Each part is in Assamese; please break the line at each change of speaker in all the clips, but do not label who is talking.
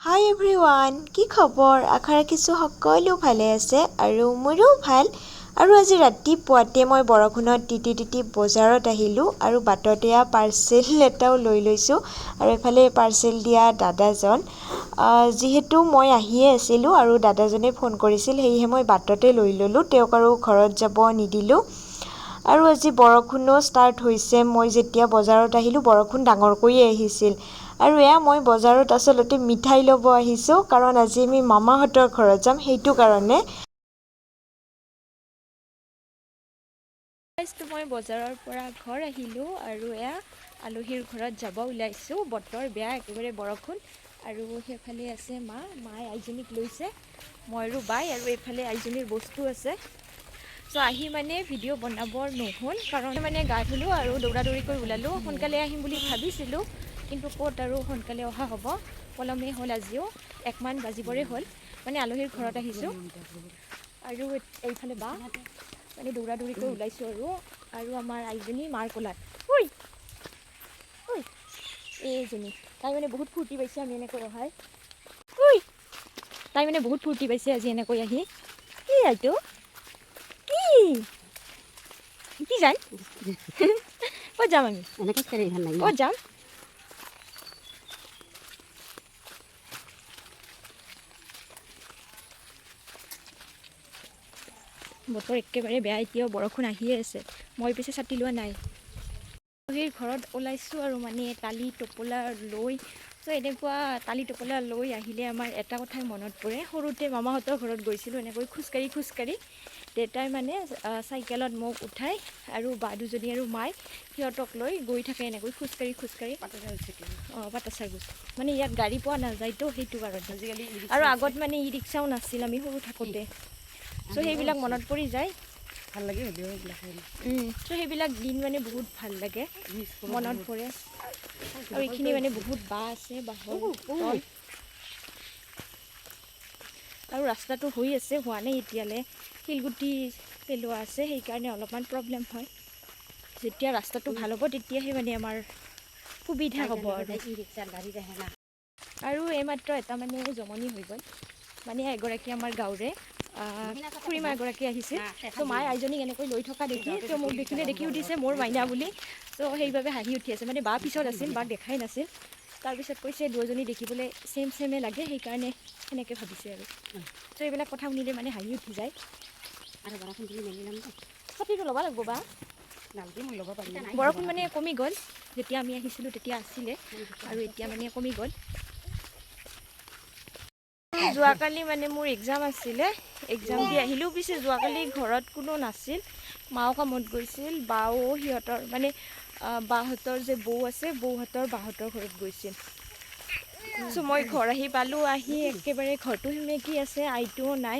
হাই এভৰিৱান, কি খবৰ? আশা ৰাখিছোঁ সকলো ভালে আছে আৰু মোৰো ভাল। আৰু আজি ৰাতিপুৱাতে মই বৰষুণত তিতি বজাৰত আহিলোঁ আৰু বাটতে পাৰ্চেল এটাও লৈ লৈছোঁ। আৰু এফালে পাৰ্চেল দিয়া দাদাজন, যিহেতু মই আহিয়ে আছিলোঁ আৰু দাদাজনে ফোন কৰিছিল, সেয়েহে মই বাটতে লৈ ল'লোঁ, তেওঁক আৰু ঘৰত যাব নিদিলোঁ। আৰু আজি বৰষুণো ষ্টাৰ্ট হৈছে। মই যেতিয়া বজাৰত আহিলোঁ বৰষুণ ডাঙৰকৈয়ে আহিছিল। আৰু মই বজাৰত আচলতে মিঠাই ল'ব আহিছোঁ, কাৰণ আজি আমি মামাহঁতৰ ঘৰত যাম, সেইটো কাৰণে। মই বজাৰৰ পৰা ঘৰ আহিলোঁ আৰু আলহীৰ ঘৰত যাব ওলাইছোঁ। বতৰ বেয়া, একেবাৰে বৰষুণ। আৰু সেইফালে আছে মায়ে আইজনীক লৈছে, মই আৰু বাই, আৰু এইফালে আইজনীৰ বস্তু আছে। চ' আহি ভিডিঅ' বনাবৰ নহ'ল, কাৰণ গা ধুলোঁ আৰু দৌৰা দৌৰি কৰি ওলালোঁ। সোনকালে আহিম বুলি ভাবিছিলোঁ, কিন্তু ক'ত আৰু সোনকালে অহা হ'ব, পলমেই হ'ল। আজিও 1মান বাজিবৰে হ'ল, আলহীৰ ঘৰত আহিছোঁ। আৰু এইফালে বা দৌৰা দৌৰি কৰি ওলাইছোঁ আৰু আমাৰ আইজনী মাৰ কোলাত। এইজনী তাই বহুত ফূৰ্তি পাইছে আমি এনেকৈ অহাই। তাই বহুত ফূৰ্তি পাইছে আজি এনেকৈ আহি। কি আইটো কি যাই ক'ত যাম আমি? ক'ত যাম? বতৰ একেবাৰে বেয়া, এতিয়াও বৰষুণ আহিয়ে আছে। মই পিছে ছাতি লোৱা নাই। আলহীৰ ঘৰত ওলাইছোঁ আৰু টালি টোপোলা লৈ। চ' এনেকুৱা টালি টোপোলা লৈ আহিলে আমাৰ এটা কথাই মনত পৰে। সৰুতে মামাহঁতৰ ঘৰত গৈছিলোঁ এনেকৈ খোজকাঢ়ি। দেউতাই চাইকেলত মোক উঠাই আৰু বা দুজনী আৰু মাই সিহঁতক লৈ গৈ থাকে এনেকৈ খোজকাঢ়ি। পাটাচাগুচ ইয়াত গাড়ী পোৱা নাযায়তো, সেইটো কাৰণে। আজিকালি আৰু আগত ই ৰিক্সাও নাছিল আমি সৰু থাকোঁতে। চ' সেইবিলাক মনত পৰি যায়, ভাল লাগে। চ' সেইবিলাক দিন বহুত ভাল লাগে, মনত পৰে। আৰু এইখিনি বহুত বাঁহ আছে, বাঁহৰ তল। আৰু ৰাস্তাটো হৈ আছে, হোৱা নাই এতিয়ালৈ। শিলগুটি পেলোৱা আছে, সেইকাৰণে অলপমান প্ৰব্লেম হয়। যেতিয়া ৰাস্তাটো ভাল হ'ব তেতিয়াহে আমাৰ সুবিধা হ'ব। আৰু এইমাত্ৰ এটা জমনি হৈ গ'ল। এগৰাকী আমাৰ গাঁৱৰে খুৰীমা এগৰাকী আহিছিল। ত' মায়ে আইজনীক এনেকৈ লৈ থকা দেখি মোক দেখি উঠিছে মোৰ মাইনা বুলি। ত' সেইবাবে হাঁহি উঠি আছে। বা পিছত আছিল, বাক দেখাই নাছিল। তাৰপিছত কৈছে দুয়োজনী দেখিবলৈ ছেমে লাগে, সেইকাৰণে সেনেকৈ ভাবিছে আৰু। ত' এইবিলাক কথা শুনিলে হাঁহি উঠি যায়। ছাতিটো ল'ব লাগিব বা বৰষুণ কমি গ'ল। যেতিয়া আমি আহিছিলোঁ তেতিয়া আছিলে, আৰু এতিয়া কমি গ'ল। যোৱাকালি মোৰ এক্সাম আছিলে, এক্সাম দি আহিলোঁ। পিছে যোৱাকালি ঘৰত কোনো নাছিল, মাও কামত গৈছিল, বাও সিহঁতৰ বাহঁতৰ যে বৌ আছে, বৌহঁতৰ বাহঁতৰ ঘৰত গৈছিল। চ' মই ঘৰ আহি পালোঁ, আহি একেবাৰে ঘৰটো সেমেকি আছে, আইটোও নাই।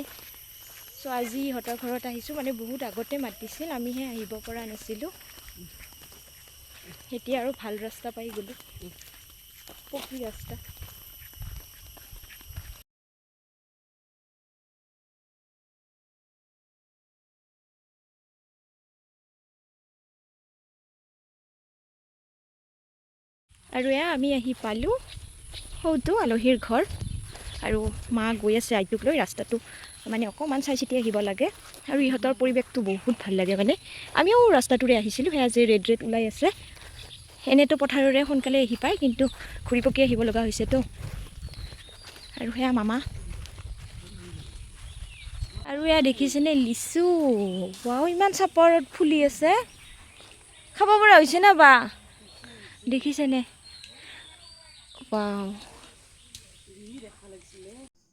চ' আজি ইহঁতৰ ঘৰত আহিছোঁ। বহুত আগতে মাতিছিল, আমিহে আহিব পৰা নাছিলোঁ। এতিয়া আৰু ভাল ৰাস্তা পাই গ'লোঁ, পকী ৰাস্তা। আৰু আমি আহি পালোঁ সৌটো আলহীৰ ঘৰ। আৰু মা গৈ আছে আইটোক লৈ। ৰাস্তাটো অকণমান চাই চিতি আহিব লাগে। আৰু ইহঁতৰ পৰিৱেশটো বহুত ভাল লাগে। আমিও ৰাস্তাটোৰে আহিছিলোঁ, সেয়া যে ৰেড ওলাই আছে। এনেতো পথাৰৰে সোনকালে আহি পায়, কিন্তু ঘূৰি পকি আহিব লগা হৈছেতো। আৰু সেয়া মামা। আৰু দেখিছেনে লিচু? ৱাও, ইমান চাপৰত ফুলি আছে। খাব পৰা হৈছে না বা? দেখিছেনে? ৱাও।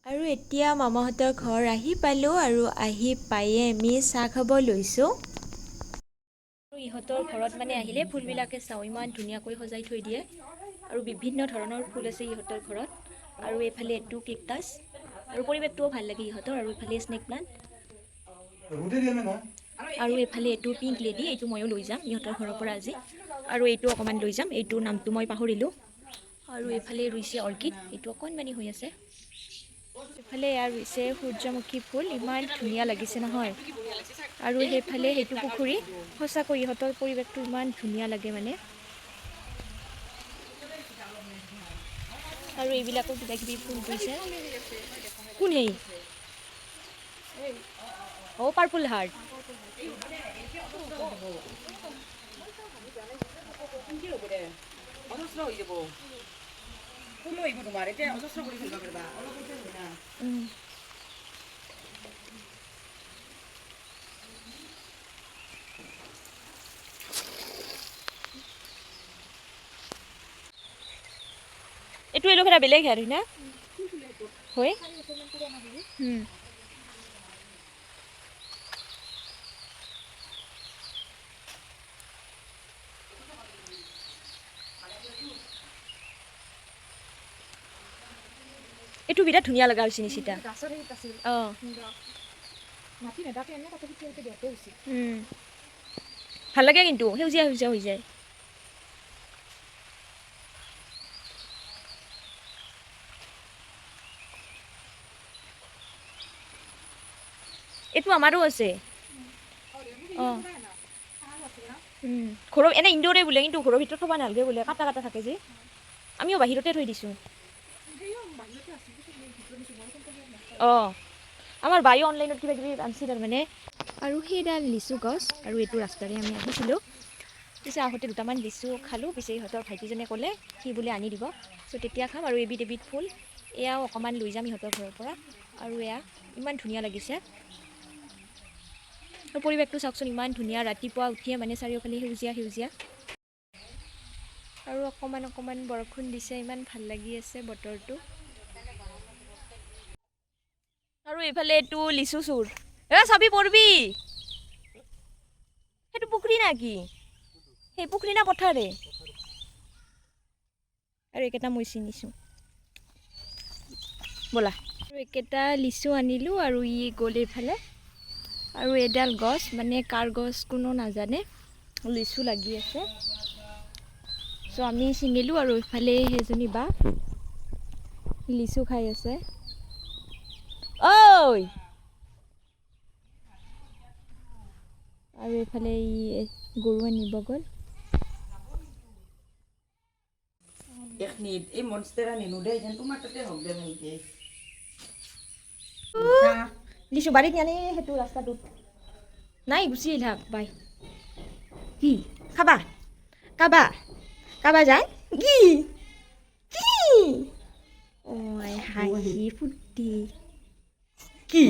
আৰু এতিয়া মামাহঁতৰ ঘৰ আহি পালোঁ, আৰু আহি পায়ে আমি চাহ খাব লৈছোঁ। আৰু ইহঁতৰ ঘৰত আহিলে ফুলবিলাকে চাওঁ ইমান ধুনীয়াকৈ সজাই থৈ দিয়ে। আৰু বিভিন্ন ধৰণৰ ফুল আছে ইহঁতৰ ঘৰত। আৰু এইফালে এইটো কেকটাছ, আৰু পৰিৱেশটোও ভাল লাগে ইহঁতৰ। আৰু এইফালে স্নেক প্লান্ট, আৰু এইফালে এইটো পিংক লেডি, এইটো ময়ো লৈ যাম ইহঁতৰ ঘৰৰ পৰা আজি। আৰু এইটো অকণমান লৈ যাম, এইটোৰ নামটো মই পাহৰিলোঁ। আৰু এইফালে ৰুইছে অৰ্কিড, এইটো অকণমানি হৈ আছে। এইফালে ৰুইছে সূৰ্যমুখী ফুল, ইমান ধুনীয়া লাগিছে নহয়। আৰু সেইফালে সেইটো পুখুৰী। সঁচাকৈ ইহঁতৰ পৰিৱেশটো ইমান ধুনীয়া লাগে।
আৰু এইবিলাকো কিবা কিবি ফুল কৰিছে কোন হেই অ' পাৰ্পল হাৰ্ট এইটো এলোভেৰা বেলেগ আৰু না হয় এইটো বিৰাট ধুনীয়া লগা হৈছে নিচিতা অঁ ভাল লাগে কিন্তু সেউজীয়া সেউজীয়া হৈ যায় এইটো আমাৰো আছে অঁ ঘৰৰ এনে ইনডোৰে বোলে কিন্তু ঘৰৰ ভিতৰত থ'ব নালাগে বোলে কাটা কাটা থাকে যে আমিও বাহিৰতে থৈ দিছোঁ অঁ আমাৰ বায়ু অনলাইনত কিবা কিবি আনিছে তাৰমানে আৰু সেইডাল লিচু গছ আৰু এইটো ৰাস্তাৰে আমি আহিছিলোঁ পিছে আহোঁতে দুটামান লিচু খালোঁ পিছে ইহঁতৰ ভাইটিজনে ক'লে সি বোলে আনি দিব চ' তেতিয়া খাম আৰু এবিধ এবিধ ফুল এয়াও অকণমান লৈ যাম ইহঁতৰ ঘৰৰ পৰা আৰু এয়া ইমান ধুনীয়া লাগিছে আৰু পৰিৱেশটো চাওকচোন ইমান ধুনীয়া ৰাতিপুৱা উঠিয়ে মানে চাৰিওফালে সেউজীয়া সেউজীয়া আৰু অকণমান অকণমান বৰষুণ দিছে ইমান ভাল লাগি আছে বতৰটো আৰু এইফালে এইটো লিচু চুৰ চাবি পৰবি সেইটো পুখুৰী না কি সেই পুখুৰী না পথাৰে আৰু এইকেইটা মই চিনিছোঁ ব'লা আৰু এইকেইটা লিচু আনিলোঁ আৰু ই গ'ল এইফালে আৰু এডাল গছ মানে কাৰ গছ কোনো নাজানে লিচু লাগি আছে চ' আমি ছিঙিলোঁ আৰু এইফালে সেইজনী বা লিচু খাই আছে ঐ আৰু এইফালে ই গৰু আনিব গ'ল
এই মনষ্টাৰ আনিলো দেই যেন তোমাৰ তাতে হওক দে মনকে
লিচু বাৰীত আনি সেইটো ৰাস্তাটোত নাই গুচি থাক বাই কি খাবা কাবা কাবা যায় কি কি ঐ হাঁহি ফুৰ্তি কি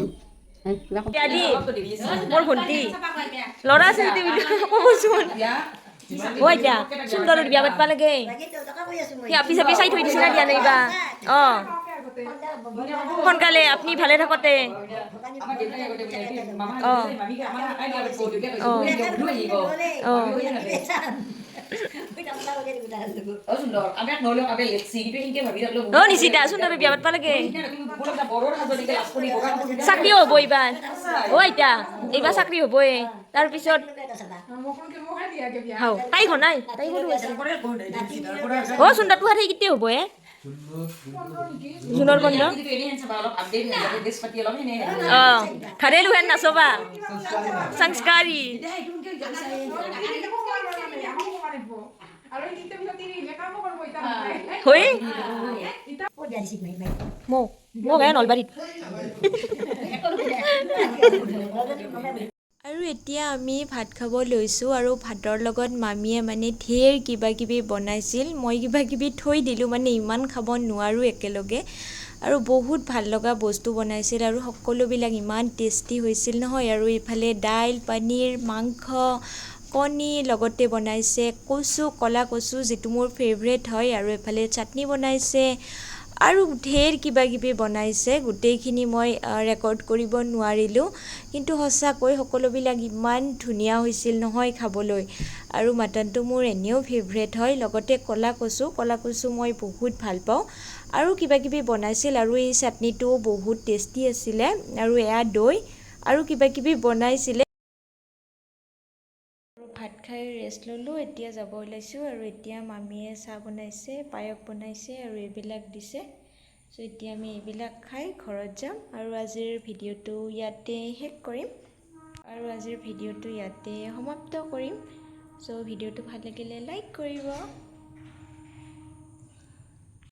মোৰ ভণ্টি ল'ৰা ছোৱালী ক'বচোন ঐ এতিয়া সুন্দৰৰ বিয়া পাতিব লাগে সি আপি চাপি চাই থৈ দিছে না দিয়া নাইবা অঁ সোনকালে আপুনি ভালে থাকোঁতে অঁ অঁ অঁ নিচিতা সুন্দৰৰ বিয়া পাতিব লাগে চাকৰি হ'ব এইবাৰ অঁ এতিয়া এইবাৰ চাকৰি হ'বই তাৰপিছত তাই ঘনাই তাই সৰু আছে অঁ সুন্দৰটো হাত সেই কেতিয়া হ'ব জুনৰ বন্ধ অঁ ঘাৰেলো হেন নাচবা সংস্কাৰী হয় মোক মোক নলবাৰীত
আৰু এতিয়া আমি ভাত খাব লৈছোঁ আৰু ভাতৰ লগত মামীয়ে মানে ঢেৰ কিবা কিবি বনাইছিল মই কিবা কিবি থৈ দিলোঁ মানে ইমান খাব নোৱাৰোঁ একেলগে আৰু বহুত ভাল লগা বস্তু বনাইছিল আৰু সকলোবিলাক ইমান টেষ্টি হৈছিল নহয় আৰু ইফালে দাইল পনীৰ মাংস কণী লগতে বনাইছে কচু ক'লা কচু যিটো মোৰ ফেভৰেট হয় আৰু এইফালে চাটনি বনাইছে আৰু ঢেৰ কিবা কিবি বনাইছে গোটেইখিনি মই ৰেকৰ্ড কৰিব নোৱাৰিলোঁ কিন্তু সঁচাকৈ সকলোবিলাক ইমান ধুনীয়া হৈছিল নহয় খাবলৈ আৰু মাটনটো মোৰ এনেও ফেভৰেট হয় লগতে ক'লা কচু মই বহুত ভাল পাওঁ আৰু কিবা কিবি বনাইছিল আৰু এই চাটনিটোও বহুত টেষ্টি আছিলে আৰু এয়া দৈ আৰু কিবা কিবি বনাইছিলে ভাত খাই ৰেষ্ট ল'লোঁ এতিয়া যাব ওলাইছোঁ আৰু এতিয়া মামীয়ে চাহ বনাইছে পায়স বনাইছে আৰু এইবিলাক দিছে চ' এতিয়া আমি এইবিলাক খাই ঘৰত যাম আৰু আজিৰ ভিডিঅ'টো ইয়াতে শেষ কৰিম সমাপ্ত কৰিম চ' ভিডিঅ'টো ভাল লাগিলে লাইক কৰিব